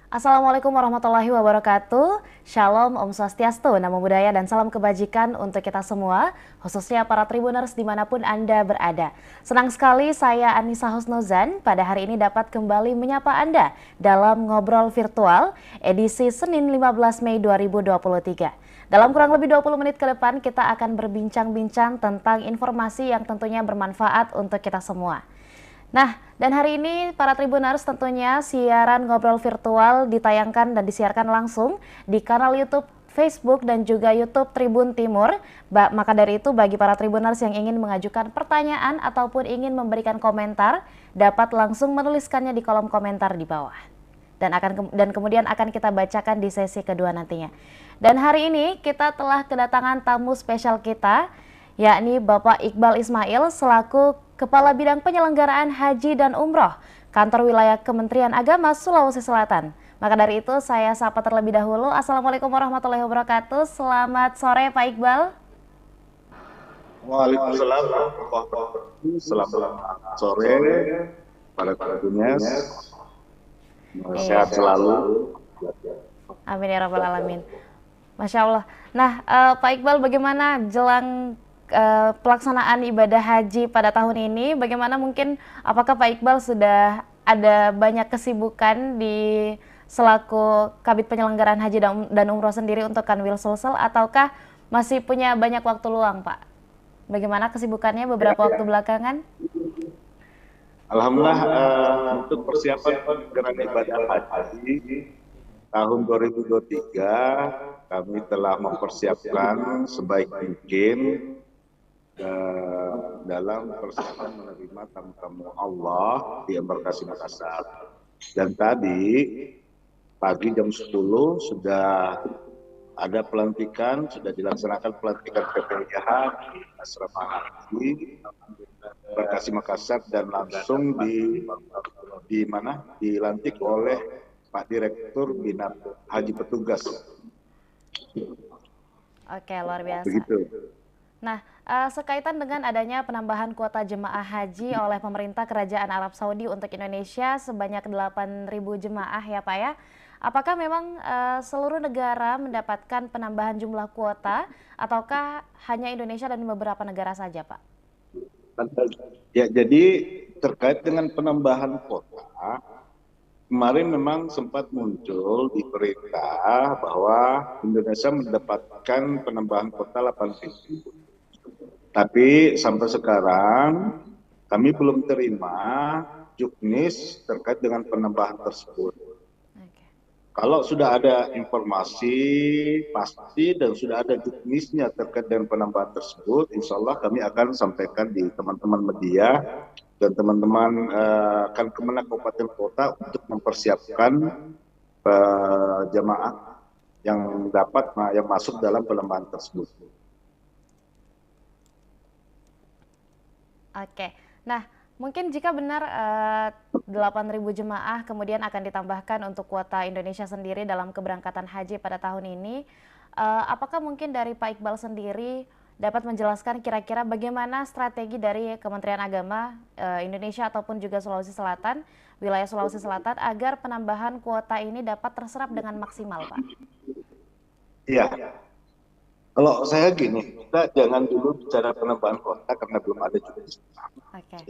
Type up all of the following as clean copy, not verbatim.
Assalamualaikum warahmatullahi wabarakatuh. Shalom, Om Swastiastu, Namo Buddhaya, dan salam kebajikan untuk kita semua, khususnya para Tribuners dimanapun Anda berada. Senang sekali saya Anissa Husnuzan pada hari ini dapat kembali menyapa Anda dalam Ngobrol Virtual edisi Senin 15 Mei 2023. Dalam kurang lebih 20 menit ke depan kita akan berbincang-bincang tentang informasi yang tentunya bermanfaat untuk kita semua. Nah, dan hari ini para Tribuners tentunya siaran ngobrol virtual ditayangkan dan disiarkan langsung di kanal YouTube, Facebook, dan juga YouTube Tribun Timur. Maka dari itu bagi para Tribuners yang ingin mengajukan pertanyaan ataupun ingin memberikan komentar, dapat langsung menuliskannya di kolom komentar di bawah. Dan kemudian akan kita bacakan di sesi kedua nantinya. Dan hari ini kita telah kedatangan tamu spesial kita, yakni Bapak Iqbal Ismail selaku Kepala Bidang Penyelenggaraan Haji dan Umroh Kantor Wilayah Kementerian Agama Sulawesi Selatan. Maka dari itu saya sapa terlebih dahulu. Assalamualaikum warahmatullahi wabarakatuh. Selamat sore Pak Iqbal. Waalaikumsalam warahmatullahi wabarakatuh. Selamat sore para Tribuners. Sehat selalu. Amin ya rabbal alamin. Masya Allah. Nah, Pak Iqbal, bagaimana jelang pelaksanaan ibadah haji pada tahun ini? Bagaimana mungkin, apakah Pak Iqbal sudah ada banyak kesibukan di selaku Kabid Penyelenggaraan Haji dan Umroh sendiri untuk Kanwil Sulsel, ataukah masih punya banyak waktu luang, Pak? Bagaimana kesibukannya beberapa waktu belakangan? Alhamdulillah, untuk persiapan penyelenggaraan ibadah haji tahun 2023 kami telah mempersiapkan sebaik mungkin dalam persiapan menerima tamu-tamu Allah di Embarkasi Makassar. Dan tadi pagi jam 10 sudah ada pelantikan, sudah dilaksanakan pelantikan PPIH di Asrama Haji Embarkasi Makassar, dan langsung dilantik oleh Pak Direktur Bina Haji Petugas. Oke, luar biasa. Begitu. Nah, sekaitan dengan adanya penambahan kuota jemaah haji oleh pemerintah Kerajaan Arab Saudi untuk Indonesia sebanyak 8.000 jemaah ya Pak ya. Apakah memang seluruh negara mendapatkan penambahan jumlah kuota ataukah hanya Indonesia dan beberapa negara saja Pak? Ya, jadi terkait dengan penambahan kuota, kemarin memang sempat muncul di berita bahwa Indonesia mendapatkan penambahan kuota 8.000. Tapi sampai sekarang kami belum terima juknis terkait dengan penambahan tersebut. Kalau sudah ada informasi pasti dan sudah ada juknisnya terkait dengan penambahan tersebut, insya Allah kami akan sampaikan di teman-teman media dan teman-teman Kemenak Kabupaten Kota untuk mempersiapkan jemaah yang masuk dalam penambahan tersebut. Oke, nah mungkin jika benar 8.000 jemaah kemudian akan ditambahkan untuk kuota Indonesia sendiri dalam keberangkatan haji pada tahun ini, apakah mungkin dari Pak Iqbal sendiri dapat menjelaskan kira-kira bagaimana strategi dari Kementerian Agama Indonesia ataupun juga Sulawesi Selatan, wilayah Sulawesi Selatan, agar penambahan kuota ini dapat terserap dengan maksimal, Pak? Iya. Kalau saya gini, kita jangan dulu bicara penambahan kuota karena belum ada juknis.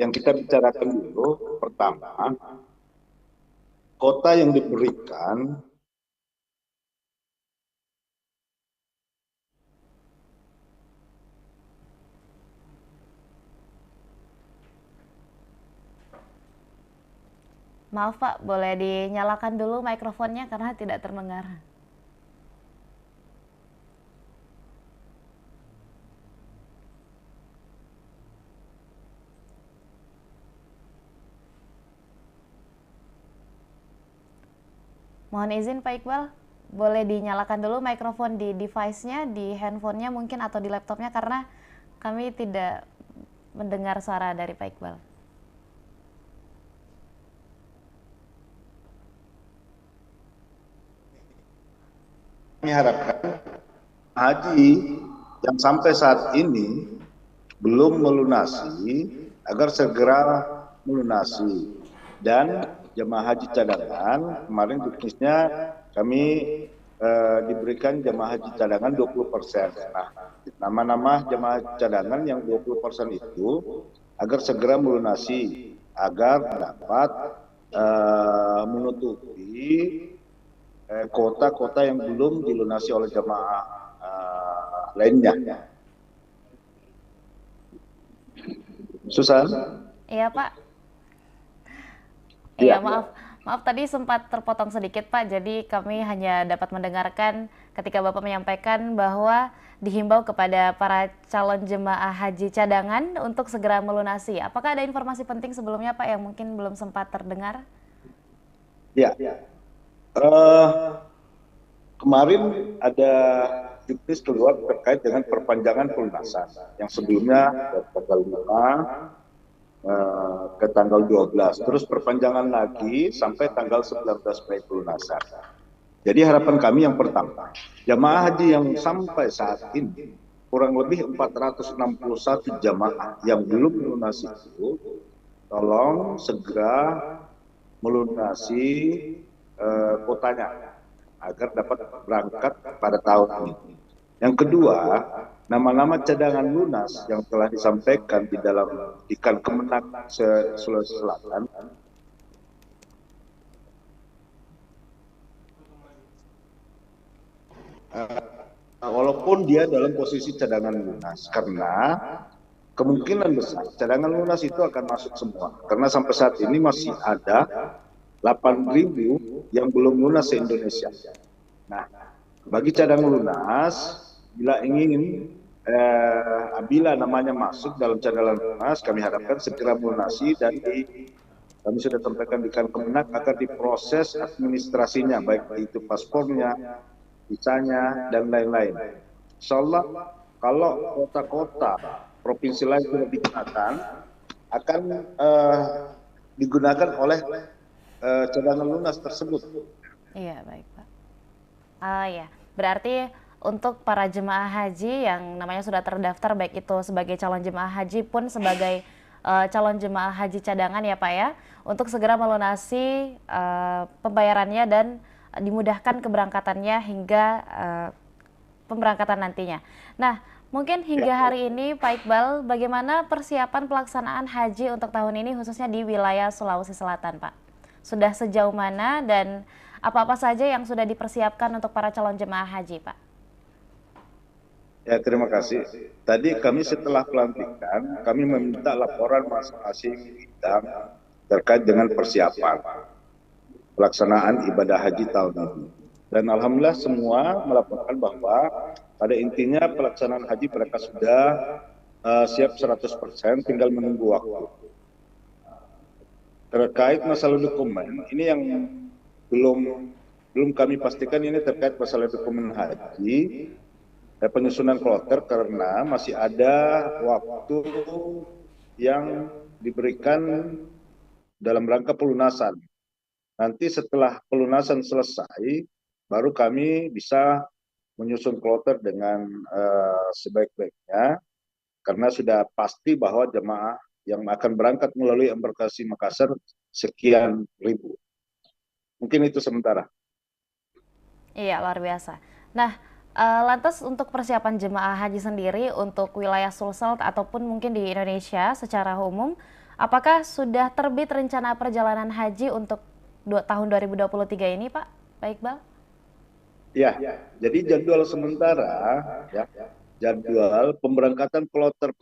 Yang kita bicarakan dulu, pertama, kuota yang diberikan Maaf Pak, boleh dinyalakan dulu mikrofonnya karena tidak terdengar. Mohon izin Pak Iqbal, boleh dinyalakan dulu mikrofon di device-nya, di handphonenya mungkin atau di laptopnya, karena kami tidak mendengar suara dari Pak Iqbal. Kami harapkan haji yang sampai saat ini belum melunasi agar segera melunasi, dan jemaah haji cadangan, kemarin bisnisnya kami diberikan jemaah haji cadangan 20%. Nah, nama-nama jemaah cadangan yang 20% itu agar segera melunasi, agar dapat menutupi kota-kota yang belum dilunasi oleh jemaah lainnya. Susan? Iya Pak. Iya. Iya, maaf tadi sempat terpotong sedikit Pak. Jadi kami hanya dapat mendengarkan ketika Bapak menyampaikan bahwa dihimbau kepada para calon jemaah haji cadangan untuk segera melunasi. Apakah ada informasi penting sebelumnya Pak yang mungkin belum sempat terdengar? Ya. Kemarin ada juknis keluar terkait dengan perpanjangan pelunasan yang sebelumnya tanggal 5 ke tanggal 12, terus perpanjangan lagi sampai tanggal 19 Mei pelunasan. Jadi harapan kami yang pertama, jamaah haji yang sampai saat ini kurang lebih 461 jamaah yang belum melunasi itu, tolong segera melunasi kotanya agar dapat berangkat pada tahun ini. Yang kedua, nama-nama cadangan lunas yang telah disampaikan di dalam Dikan Kemenak Sulawesi Selatan walaupun dia dalam posisi cadangan lunas, karena kemungkinan besar cadangan lunas itu akan masuk semua, karena sampai saat ini masih ada 8.000 yang belum lunas se-Indonesia. Nah, bagi cadangan lunas, bila ingin bila namanya masuk dalam cadangan lunas, kami harapkan segera melunasi dan kami sudah sampaikan di Kemenak agar diproses administrasinya, baik itu paspornya, visanya, dan lain-lain. Insya Allah, kalau kota-kota provinsi lain sudah digunakan, akan digunakan oleh cadangan lunas tersebut. Iya, baik Pak. Ya, berarti untuk para jemaah haji yang namanya sudah terdaftar, baik itu sebagai calon jemaah haji pun sebagai calon jemaah haji cadangan ya Pak ya, untuk segera melunasi pembayarannya dan dimudahkan keberangkatannya hingga pemberangkatan nantinya. Nah, mungkin hingga hari ini Pak Iqbal, bagaimana persiapan pelaksanaan haji untuk tahun ini khususnya di wilayah Sulawesi Selatan Pak? Sudah sejauh mana dan apa-apa saja yang sudah dipersiapkan untuk para calon jemaah haji, Pak? Ya, terima kasih. Tadi kami setelah pelantikan, kami meminta laporan masing-masing bidang terkait dengan persiapan pelaksanaan ibadah haji tahun ini. Dan alhamdulillah semua melaporkan bahwa pada intinya pelaksanaan haji mereka sudah siap 100%, tinggal menunggu waktu. Terkait masalah dokumen, ini yang belum kami pastikan, ini terkait masalah dokumen haji, penyusunan kloter, karena masih ada waktu yang diberikan dalam rangka pelunasan. Nanti setelah pelunasan selesai, baru kami bisa menyusun kloter dengan sebaik-baiknya, karena sudah pasti bahwa jemaah yang akan berangkat melalui embarkasi Makassar sekian ribu. Mungkin itu sementara. Iya, luar biasa. Nah, lantas untuk persiapan jemaah haji sendiri untuk wilayah Sulsel ataupun mungkin di Indonesia secara umum, apakah sudah terbit rencana perjalanan haji untuk tahun 2023 ini, Pak? Pak Iqbal? Ya, jadi jadwal sementara, ya, jadwal pemberangkatan kloter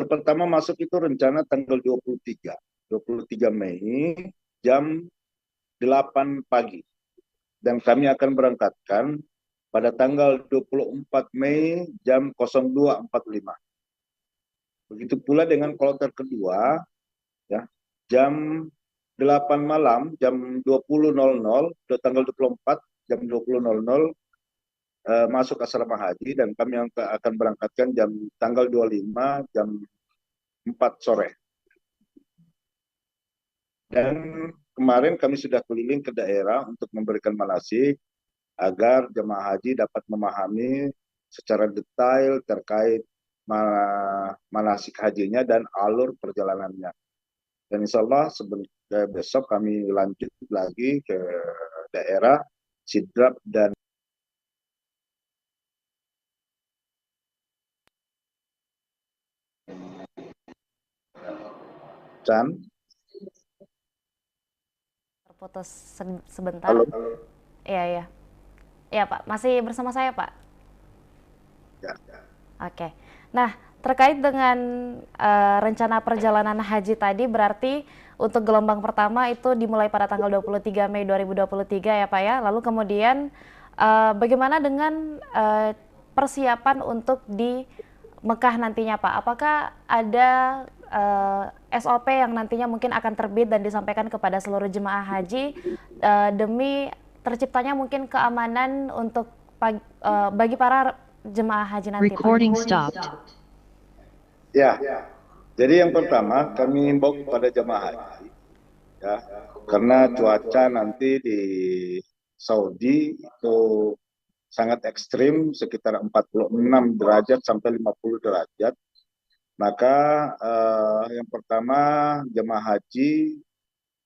pertama masuk itu rencana tanggal 23 Mei jam 8 pagi. Dan kami akan berangkatkan pada tanggal 24 Mei jam 02.45. Begitu pula dengan kloter kedua, ya, jam 8 malam, jam 20.00, tanggal 24, jam 20.00, masuk asrama haji, dan kami akan berangkatkan tanggal 25, jam 4 sore. Dan kemarin kami sudah keliling ke daerah untuk memberikan manasik, agar jemaah haji dapat memahami secara detail terkait manasik hajinya dan alur perjalanannya. Dan insya Allah besok kami lanjut lagi ke daerah Sidrap dan Can. Terputus sebentar. Halo. Iya, iya. Iya, Pak. Masih bersama saya, Pak. Ya. Oke. Nah, terkait dengan rencana perjalanan haji tadi, berarti untuk gelombang pertama itu dimulai pada tanggal 23 Mei 2023 ya Pak ya. Lalu kemudian bagaimana dengan persiapan untuk di Mekah nantinya Pak? Apakah ada SOP yang nantinya mungkin akan terbit dan disampaikan kepada seluruh jemaah haji demi terciptanya mungkin keamanan untuk bagi para jemaah haji nanti, Pak? Recording stopped. Ya, jadi yang pertama kami himbau kepada jemaah haji, ya, karena cuaca nanti di Saudi itu sangat ekstrim, sekitar 46 derajat sampai 50 derajat. Maka yang pertama jemaah haji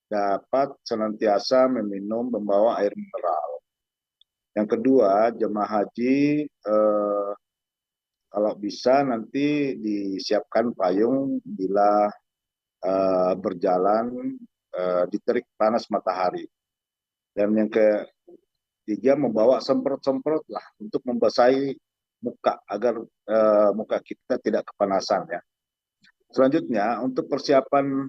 dapat senantiasa membawa air mineral. Yang kedua, jemaah haji kalau bisa nanti disiapkan payung bila berjalan di terik panas matahari. Dan yang ketiga, membawa semprot-semprot lah untuk membasahi muka agar muka kita tidak kepanasan ya. Selanjutnya untuk persiapan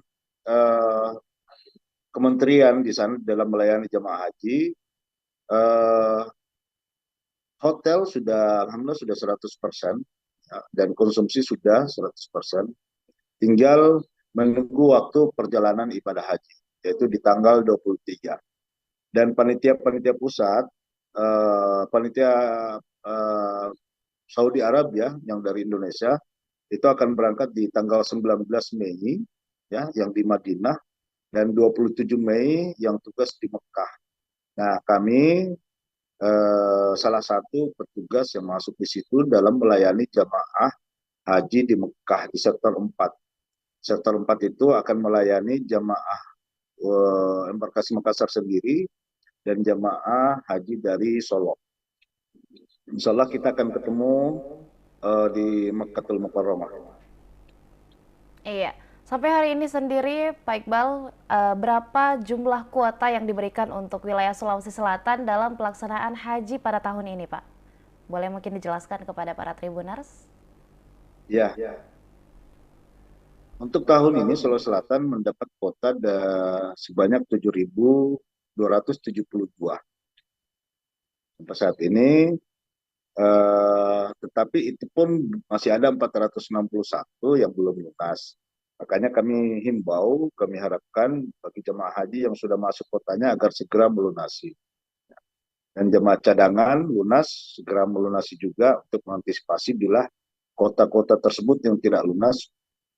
kementerian di sana dalam melayani jemaah haji, hotel sudah alhamdulillah sudah 100% ya, dan konsumsi sudah 100%. Tinggal menunggu waktu perjalanan ibadah haji, yaitu di tanggal 23. Dan panitia-panitia pusat, panitia Saudi Arabia yang dari Indonesia, itu akan berangkat di tanggal 19 Mei, ya, yang di Madinah, dan 27 Mei yang tugas di Mekah. Nah, kami salah satu petugas yang masuk di situ dalam melayani jamaah haji di Mekah di sektor 4. Sektor 4 itu akan melayani jamaah embarkasi Makassar sendiri dan jamaah haji dari Solo. Insya Allah kita akan ketemu di Makkatul Mukarramah. Iya. Sampai hari ini sendiri, Pak Iqbal, berapa jumlah kuota yang diberikan untuk wilayah Sulawesi Selatan dalam pelaksanaan haji pada tahun ini, Pak? Boleh mungkin dijelaskan kepada para Tribuners? Ya, untuk tahun ini Sulawesi Selatan mendapat kuota sebanyak 7.272 sampai saat ini. Tetapi itu pun masih ada 461 yang belum lunas. Makanya kami himbau, kami harapkan bagi jemaah haji yang sudah masuk kotanya agar segera melunasi. Dan jemaah cadangan lunas, segera melunasi juga untuk mengantisipasi bila kota-kota tersebut yang tidak lunas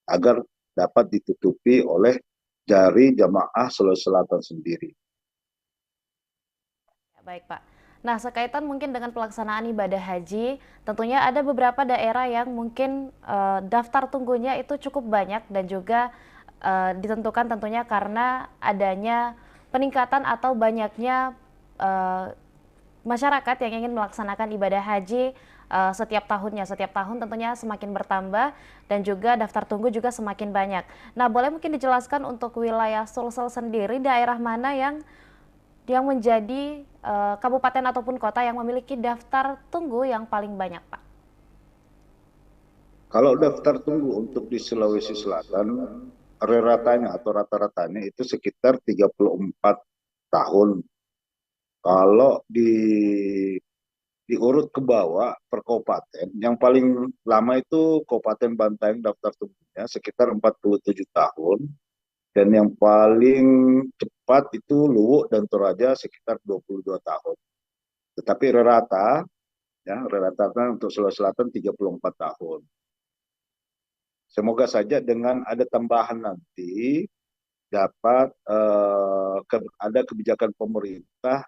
agar dapat ditutupi oleh dari jemaah Sulawesi Selatan sendiri. Baik, Pak. Nah, sekaitan mungkin dengan pelaksanaan ibadah haji, tentunya ada beberapa daerah yang mungkin daftar tunggunya itu cukup banyak dan juga ditentukan tentunya karena adanya peningkatan atau banyaknya masyarakat yang ingin melaksanakan ibadah haji setiap tahunnya. Setiap tahun tentunya semakin bertambah dan juga daftar tunggu juga semakin banyak. Nah, boleh mungkin dijelaskan untuk wilayah Sulsel sendiri, daerah mana yang menjadi kabupaten ataupun kota yang memiliki daftar tunggu yang paling banyak, Pak? Kalau daftar tunggu untuk di Sulawesi Selatan, ratanya atau rata-ratanya itu sekitar 34 tahun. Kalau diurut ke bawah per kabupaten, yang paling lama itu Kabupaten Bantaeng daftar tunggunya sekitar 47 tahun. Dan yang paling cepat itu Luwuk dan Toraja sekitar 22 tahun. Tetapi rata untuk Sulawesi Selatan 34 tahun. Semoga saja dengan ada tambahan nanti dapat ada kebijakan pemerintah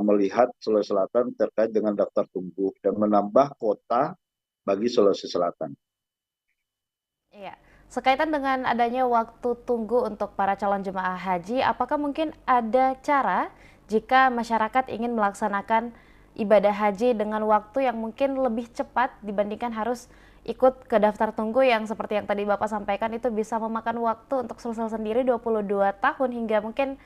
melihat Sulawesi Selatan terkait dengan daftar tunggu dan menambah kota bagi Sulawesi Selatan. Iya. Sekaitan dengan adanya waktu tunggu untuk para calon jemaah haji, apakah mungkin ada cara jika masyarakat ingin melaksanakan ibadah haji dengan waktu yang mungkin lebih cepat dibandingkan harus ikut ke daftar tunggu yang seperti yang tadi Bapak sampaikan itu bisa memakan waktu untuk selesai sendiri 22 tahun hingga mungkin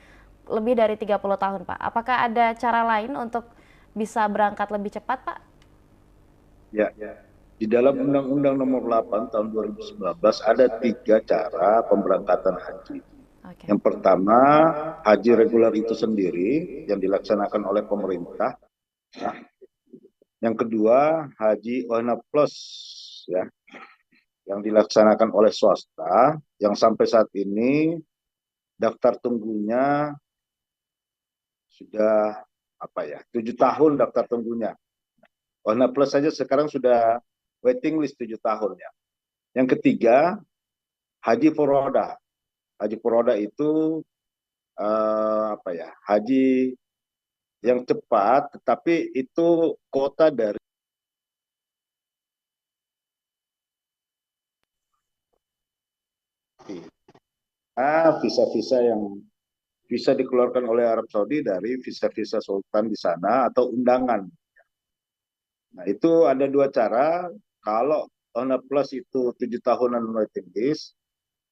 lebih dari 30 tahun, Pak. Apakah ada cara lain untuk bisa berangkat lebih cepat, Pak? Ya, di dalam Undang-Undang Nomor 8 Tahun 2019 ada 3 cara pemberangkatan haji. Oke. Yang pertama, haji reguler itu sendiri yang dilaksanakan oleh pemerintah. Yang kedua, haji ONA Plus ya, yang dilaksanakan oleh swasta, yang sampai saat ini daftar tunggunya sudah 7 tahun daftar tunggunya. ONA Plus saja sekarang sudah waiting list 7 tahun ya. Yang ketiga, haji furoda. Haji furoda itu haji yang cepat, tetapi itu kota dari visa-visa yang bisa dikeluarkan oleh Arab Saudi dari visa-visa sultan di sana atau undangan. Nah, itu ada 2 cara. Kalau ONA Plus itu 7 tahunan waiting list,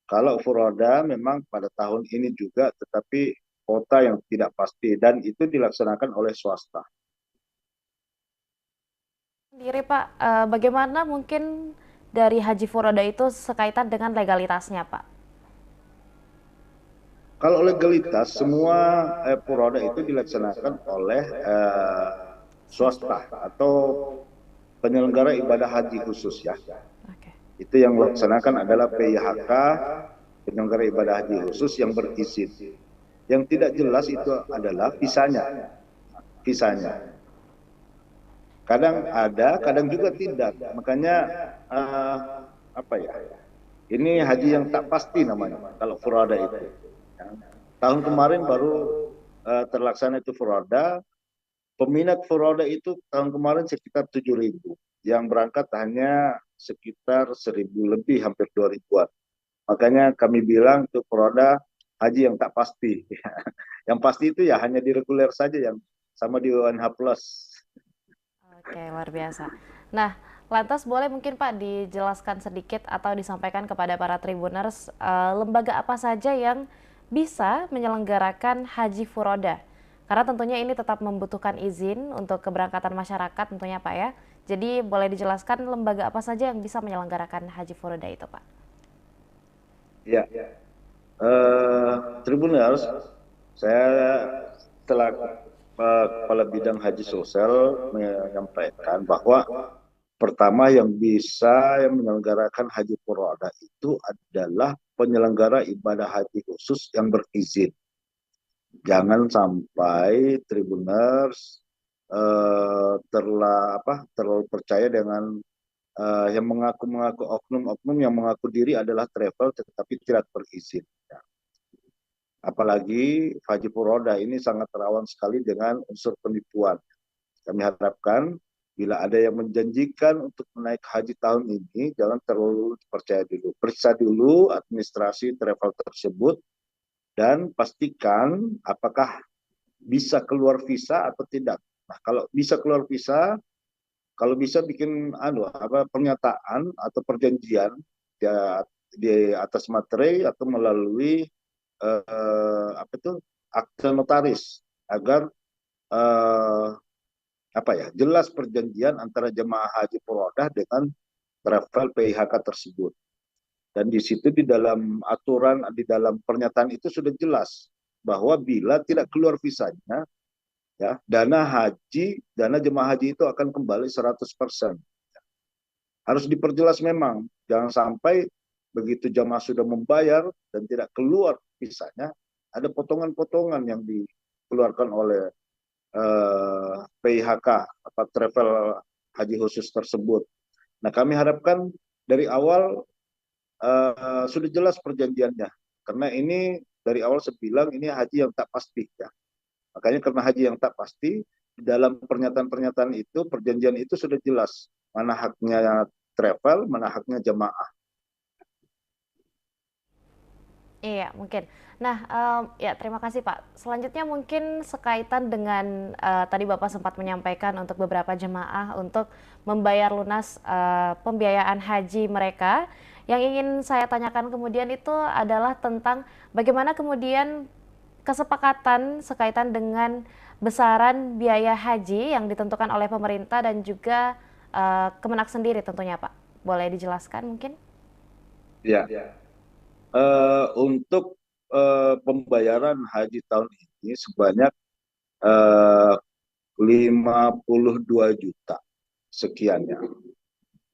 kalau furoda memang pada tahun ini juga, tetapi kota yang tidak pasti, dan itu dilaksanakan oleh swasta. Sendiri Pak, bagaimana mungkin dari haji furoda itu sekaitan dengan legalitasnya Pak? Kalau legalitas, semua furoda itu dilaksanakan oleh swasta atau penyelenggara ibadah haji khusus ya. Oke. Itu yang melaksanakan adalah PIHK, penyelenggara ibadah haji khusus yang berizin. Yang tidak jelas itu adalah visanya. Visanya. Kadang ada, kadang juga tidak. Makanya ini haji yang tak pasti namanya kalau furada itu. Ya. Tahun kemarin baru terlaksana itu furada. Peminat furada itu tahun kemarin sekitar 7.000. Yang berangkat hanya sekitar 1.000 lebih, hampir 2.000-an. Makanya kami bilang itu furada haji yang tak pasti. Yang pasti itu ya hanya di reguler saja yang sama di UNH Plus. Oke, luar biasa. Nah, lantas boleh mungkin Pak dijelaskan sedikit atau disampaikan kepada para Tribuners lembaga apa saja yang bisa menyelenggarakan haji furoda? Karena tentunya ini tetap membutuhkan izin untuk keberangkatan masyarakat tentunya Pak ya. Jadi boleh dijelaskan lembaga apa saja yang bisa menyelenggarakan haji furoda itu Pak? Ya, Tribuners, saya telah Kepala Bidang Haji Sosial menyampaikan bahwa pertama yang bisa menyelenggarakan haji furoda itu adalah penyelenggara ibadah haji khusus yang berizin. Jangan sampai Tribuners terlalu percaya dengan yang mengaku-mengaku oknum-oknum yang mengaku diri adalah travel tetapi tidak berizin. Apalagi haji furoda ini sangat rawan sekali dengan unsur penipuan. Kami harapkan bila ada yang menjanjikan untuk menaik haji tahun ini, jangan terlalu percaya dulu. Periksa dulu administrasi travel tersebut dan pastikan apakah bisa keluar visa atau tidak. Nah, kalau bisa keluar visa, kalau bisa bikin pernyataan atau perjanjian ya, di atas materai atau melalui akte notaris agar jelas perjanjian antara jemaah haji furodah dengan travel PIHK tersebut. Dan di situ di dalam aturan, di dalam pernyataan itu sudah jelas bahwa bila tidak keluar visanya, ya, dana jemaah haji itu akan kembali 100%. Harus diperjelas memang, jangan sampai begitu jemaah sudah membayar dan tidak keluar visanya, ada potongan-potongan yang dikeluarkan oleh PIHK atau travel haji khusus tersebut. Nah, kami harapkan dari awal sudah jelas perjanjiannya, karena ini dari awal saya bilang ini haji yang tak pasti ya. Makanya karena haji yang tak pasti, dalam pernyataan-pernyataan itu, perjanjian itu sudah jelas mana haknya travel, mana haknya jemaah. Iya, mungkin. Nah, ya terima kasih Pak. Selanjutnya mungkin sekaitan dengan tadi Bapak sempat menyampaikan untuk beberapa jemaah untuk membayar lunas pembiayaan haji mereka. Yang ingin saya tanyakan kemudian itu adalah tentang bagaimana kemudian kesepakatan sekaitan dengan besaran biaya haji yang ditentukan oleh pemerintah dan juga Kemenak sendiri tentunya Pak. Boleh dijelaskan mungkin? Ya, untuk pembayaran haji tahun ini sebanyak eh, 52 juta sekian ya.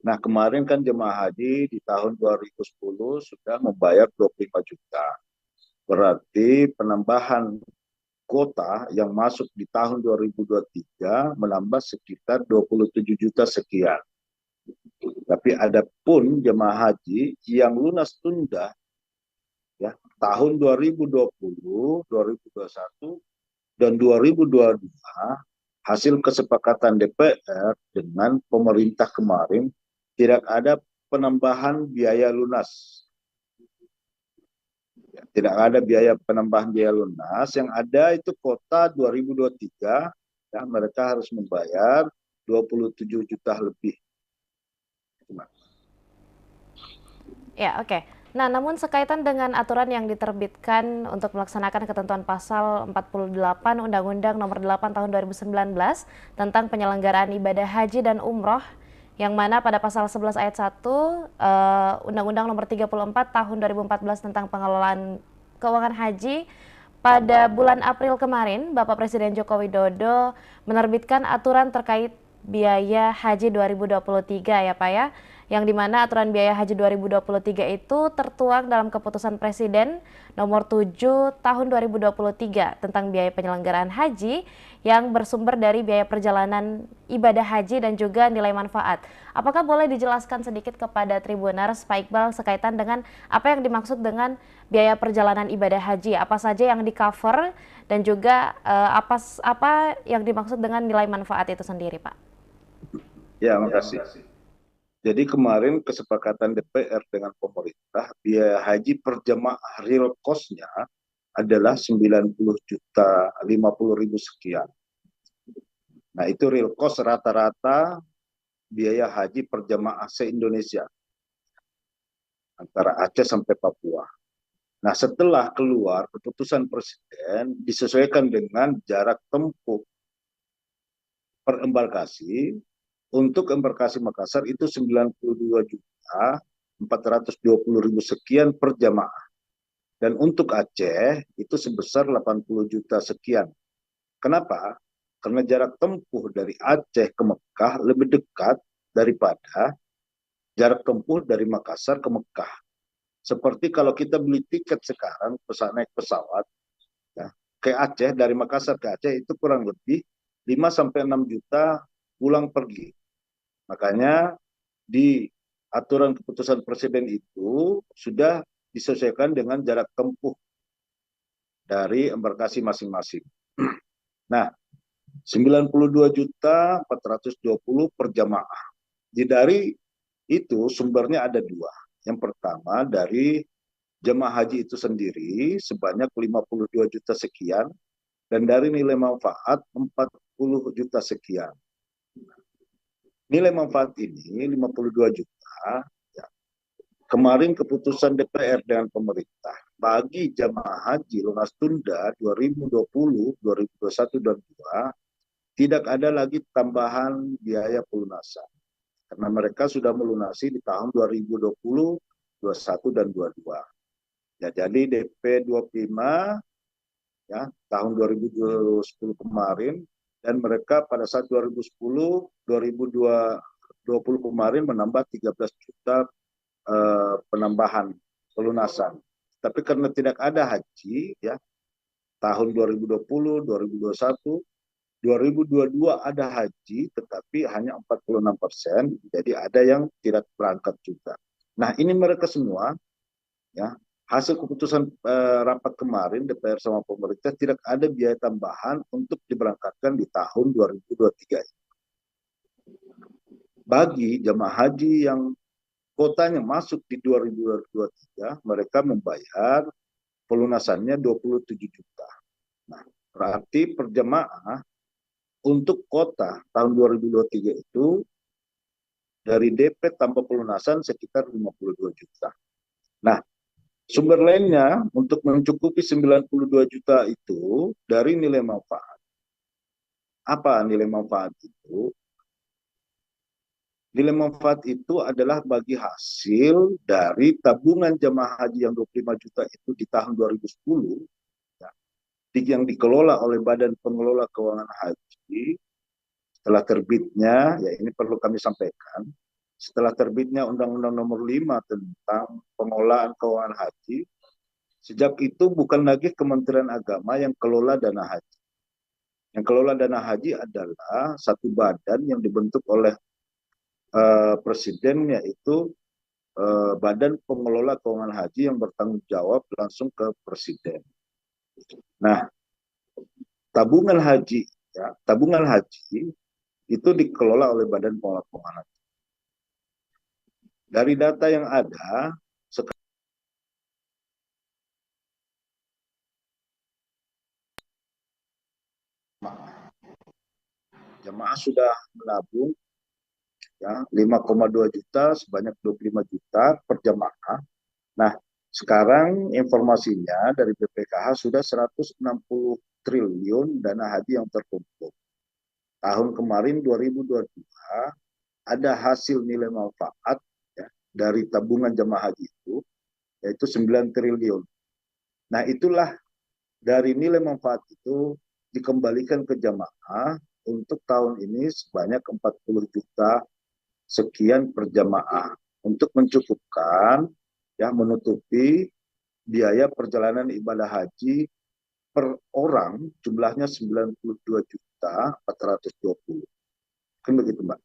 Nah, kemarin kan jemaah haji di tahun 2010 sudah membayar 25 juta. Berarti penambahan kuota yang masuk di tahun 2023 menambah sekitar 27 juta sekian. Tapi ada pun jemaah haji yang lunas tunda ya tahun 2020, 2021 dan 2022 hasil kesepakatan DPR dengan pemerintah kemarin tidak ada penambahan biaya lunas. Tidak ada biaya penambahan biaya lunas, yang ada itu kota 2023 ya mereka harus membayar 27 juta lebih. Ya, oke. Nah, namun sekaitan dengan aturan yang diterbitkan untuk melaksanakan ketentuan pasal 48 Undang-Undang Nomor 8 Tahun 2019 tentang penyelenggaraan ibadah haji dan umroh, yang mana pada pasal 11 ayat 1 Undang-Undang Nomor 34 Tahun 2014 tentang pengelolaan keuangan haji, pada bulan April kemarin Bapak Presiden Joko Widodo menerbitkan aturan terkait biaya haji 2023 ya Pak ya, yang dimana aturan biaya haji 2023 itu tertuang dalam keputusan Presiden nomor 7 tahun 2023 tentang biaya penyelenggaraan haji yang bersumber dari biaya perjalanan ibadah haji dan juga nilai manfaat. Apakah boleh dijelaskan sedikit kepada Tribuners Pak Iqbal sekaitan dengan apa yang dimaksud dengan biaya perjalanan ibadah haji, apa saja yang di cover dan juga apa yang dimaksud dengan nilai manfaat itu sendiri Pak? Ya, makasih. Jadi kemarin kesepakatan DPR dengan pemerintah biaya haji per jemaah real cost-nya adalah 90 juta 50 ribu sekian. Nah, itu real cost rata-rata biaya haji per jemaah se-Indonesia antara Aceh sampai Papua. Nah, setelah keluar keputusan Presiden disesuaikan dengan jarak tempuh per embarkasi. Untuk embarkasi Makassar itu 92 juta 420 ribu sekian per jamaah. Dan untuk Aceh itu sebesar 80 juta sekian. Kenapa? Karena jarak tempuh dari Aceh ke Mekah lebih dekat daripada jarak tempuh dari Makassar ke Mekah. Seperti kalau kita beli tiket sekarang, naik pesawat, ya, ke Aceh, dari Makassar ke Aceh itu kurang lebih 5 sampai 6 juta pulang pergi. Makanya di aturan keputusan Presiden itu sudah disesuaikan dengan jarak tempuh dari embarkasi masing-masing. Nah, 92 juta 420 per jamaah. Dari itu sumbernya ada dua. Yang pertama dari jemaah haji itu sendiri sebanyak 52 juta sekian dan dari nilai manfaat 40 juta sekian. Nilai manfaat ini 52 juta. Ya. Kemarin keputusan DPR dengan pemerintah bagi jamaah haji lunas tunda 2020, 2021 dan 2022 tidak ada lagi tambahan biaya pelunasan karena mereka sudah melunasi di tahun 2020, 21 dan 22. Ya, jadi DP 25 ya tahun 2010 kemarin dan mereka pada saat 2010, 2020 kemarin menambah 13 juta penambahan pelunasan. Tapi karena tidak ada haji ya tahun 2020, 2021, 2022 ada haji tetapi hanya 46%, jadi ada yang tidak berangkat juga. Nah, ini mereka semua ya hasil keputusan rapat kemarin DPR sama pemerintah tidak ada biaya tambahan untuk diberangkatkan di tahun 2023. Bagi jemaah haji yang kuotanya masuk di 2023, mereka membayar pelunasannya 27 juta. Nah, berarti per jemaah untuk kota tahun 2023 itu dari DP tanpa pelunasan sekitar 52 juta. Nah, sumber lainnya untuk mencukupi 92 juta itu dari nilai manfaat. Apa nilai manfaat itu? Nilai manfaat itu adalah bagi hasil dari tabungan jemaah haji yang 25 juta itu di tahun 2010 ya, yang dikelola oleh Badan Pengelola Keuangan Haji. Setelah terbitnya, ya ini perlu kami sampaikan, setelah terbitnya Undang-Undang Nomor 5 tentang pengelolaan keuangan haji, sejak itu bukan lagi Kementerian Agama yang kelola dana haji. Yang kelola dana haji adalah satu badan yang dibentuk oleh Presiden, yaitu Badan Pengelola Keuangan Haji yang bertanggung jawab langsung ke Presiden. Nah, tabungan haji, ya, tabungan haji itu dikelola oleh Badan Pengelola Keuangan Haji. Dari data yang ada, jemaah sudah menabung ya 5,2 juta sebanyak 25 juta per jemaah. Nah, sekarang informasinya dari BPKH sudah 160 triliun dana haji yang terkumpul. Tahun kemarin 2022 ada hasil nilai manfaat ya, dari tabungan jemaah haji itu yaitu 9 triliun. Nah, itulah dari nilai manfaat itu dikembalikan ke jemaah untuk tahun ini sebanyak 40 juta sekian per jemaah untuk mencukupkan ya menutupi biaya perjalanan ibadah haji per orang jumlahnya 92 juta 420. Kan begitu, Mbak.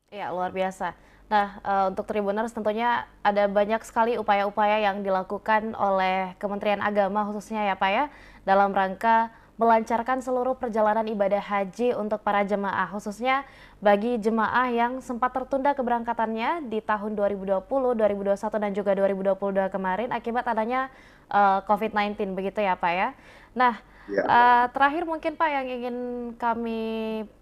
Ya, luar biasa. Nah, untuk Tribuners tentunya ada banyak sekali upaya-upaya yang dilakukan oleh Kementerian Agama khususnya ya Pak ya, dalam rangka melancarkan seluruh perjalanan ibadah haji untuk para jemaah, khususnya bagi jemaah yang sempat tertunda keberangkatannya di tahun 2020, 2021 dan juga 2022 kemarin akibat adanya COVID-19 begitu ya Pak ya. Nah, Ya. terakhir mungkin Pak yang ingin kami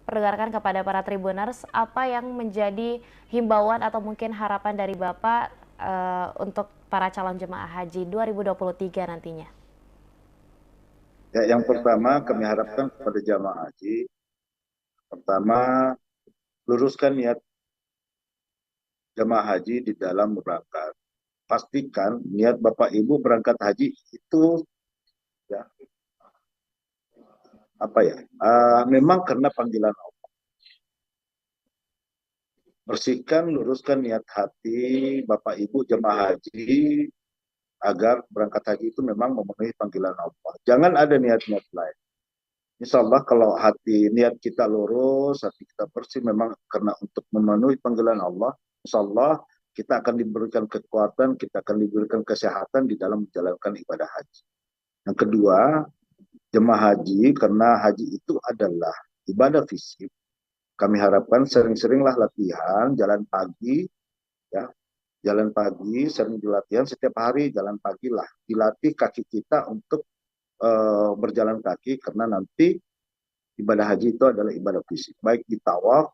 perdengarkan kepada para Tribuners, apa yang menjadi himbauan atau mungkin harapan dari Bapak untuk para calon jemaah haji 2023 nantinya? Ya, yang pertama kami harapkan kepada jamaah haji, pertama luruskan niat jamaah haji di dalam berangkat. Pastikan niat Bapak Ibu berangkat haji itu ya apa ya? Memang karena panggilan Allah. Bersihkan, luruskan niat hati Bapak Ibu jemaah haji agar berangkat haji itu memang memenuhi panggilan Allah. Jangan ada niat-niat lain. Insya Allah kalau hati niat kita lurus, hati kita bersih memang karena untuk memenuhi panggilan Allah, insya Allah kita akan diberikan kekuatan, kita akan diberikan kesehatan di dalam menjalankan ibadah haji. Yang kedua, jemaah haji, karena haji itu adalah ibadah fisik, kami harapkan sering-seringlah latihan, jalan pagi, ya, jalan pagi, sering dilatihan setiap hari, jalan pagi lah, dilatih kaki kita untuk berjalan kaki, karena nanti ibadah haji itu adalah ibadah fisik, baik di tawaf,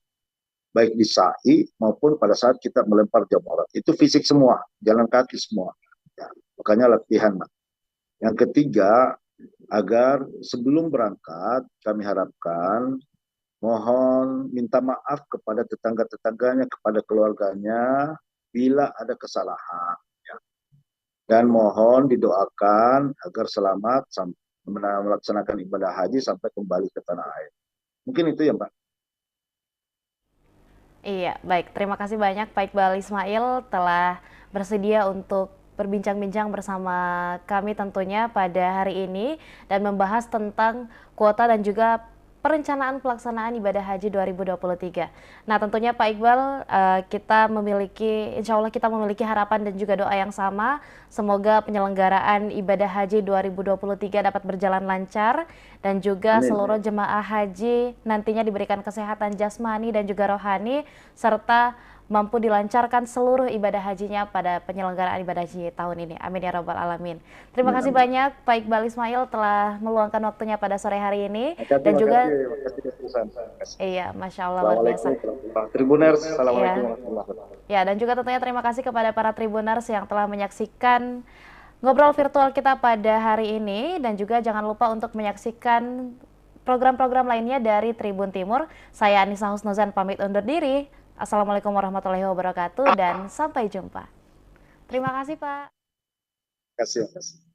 baik di sa'i, maupun pada saat kita melempar jamrat. Itu fisik semua, jalan kaki semua. Ya, makanya latihan. Yang ketiga, agar sebelum berangkat, kami harapkan, mohon minta maaf kepada tetangga-tetangganya, kepada keluarganya, bila ada kesalahan. Ya. Dan mohon didoakan agar selamat melaksanakan ibadah haji sampai kembali ke tanah air. Mungkin itu ya, Mbak. Iya, baik. Terima kasih banyak Pak Iqbal Ismail telah bersedia untuk berbincang-bincang bersama kami tentunya pada hari ini dan membahas tentang kuota dan juga perencanaan pelaksanaan ibadah haji 2023. Nah, tentunya Pak Iqbal, kita memiliki, insya Allah kita memiliki harapan dan juga doa yang sama. Semoga penyelenggaraan ibadah haji 2023 dapat berjalan lancar dan juga Amin. seluruh jemaah haji nantinya diberikan kesehatan jasmani dan juga rohani serta mampu dilancarkan seluruh ibadah hajinya pada penyelenggaraan ibadah haji tahun ini. Amin ya rabbal alamin. Terima kasih banyak Pak Iqbal Ismail telah meluangkan waktunya pada sore hari ini dan juga iya, Masya Allah luar biasa. Tribuners, Iya. Assalamualaikum warahmatullahi wabarakatuh. Ya, dan juga tentunya terima kasih kepada para Tribuners yang telah menyaksikan ngobrol virtual kita pada hari ini dan juga jangan lupa untuk menyaksikan program-program lainnya dari Tribun Timur. Saya Anissa Husnuzan pamit undur diri. Assalamualaikum warahmatullahi wabarakatuh dan sampai jumpa. Terima kasih, Pak. Terima kasih.